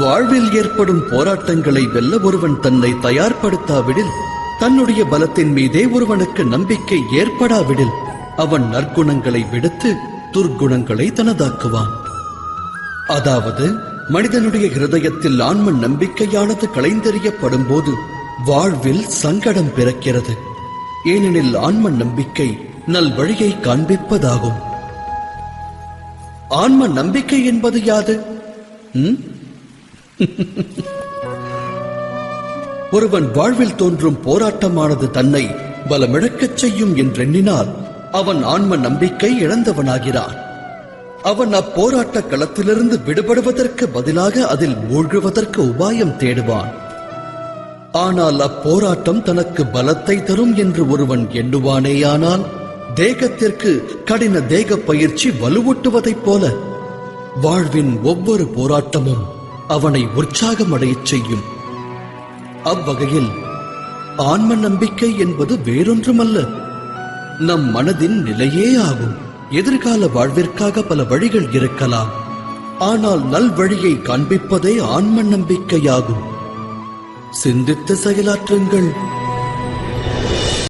வாழ்வில் ஏற்படும் போராட்டங்களை வெல்ல ஒருவன் தன்னை தயார்படுத்தாவிடில், தன்னுடைய பலத்தின் மீதே ஒருவனுக்கு நம்பிக்கை ஏற்படாவிடில், அவன் நற்குணங்களை விடுத்து துர்க்குணங்களை தனதாக்குவான். அதாவது மனிதனுடைய இருதயத்தில் ஆன்ம நம்பிக்கையானது களைந்தெறியப்படும் போது வாழ்வில் சங்கடம் பிறக்கிறது. ஏனெனில் ஆன்ம நம்பிக்கை நல் வழியை காண்பிப்பதாகும். ஆன்ம நம்பிக்கை என்பது யாது? ஒருவன் வாழ்வில் தோன்றும் போராட்டமானது தன்னை பலமிழக்கச் செய்யும் என்றெண்ணினால் அவன் ஆன்ம நம்பிக்கை இழந்தவனாகிறான். அவன் அப்போராட்ட களத்திலிருந்து விடுபடுவதற்கு பதிலாக அதில் மூழ்குவதற்கு உபாயம் தேடுவான். ஆனால் அப்போராட்டம் தனக்கு பலத்தை தரும் என்று ஒருவன் எண்ணுவானேயானால், தேகத்திற்கு கடின தேக பயிற்சி வலுவூட்டுவதைப் போல வாழ்வின் ஒவ்வொரு போராட்டமும் அவனை உற்சாகமடையச் செய்யும். அவ்வகையில் ஆன்ம நம்பிக்கை என்பது வேறொன்றுமல்ல, நம் மனதின் நிலையே ஆகும். எதிர்கால வாழ்விற்காக பல வழிகள் இருக்கலாம், ஆனால் நல் வழியை காண்பிப்பதே ஆன்ம நம்பிக்கையாகும். சிந்தித்து செயலாற்றுங்கள்.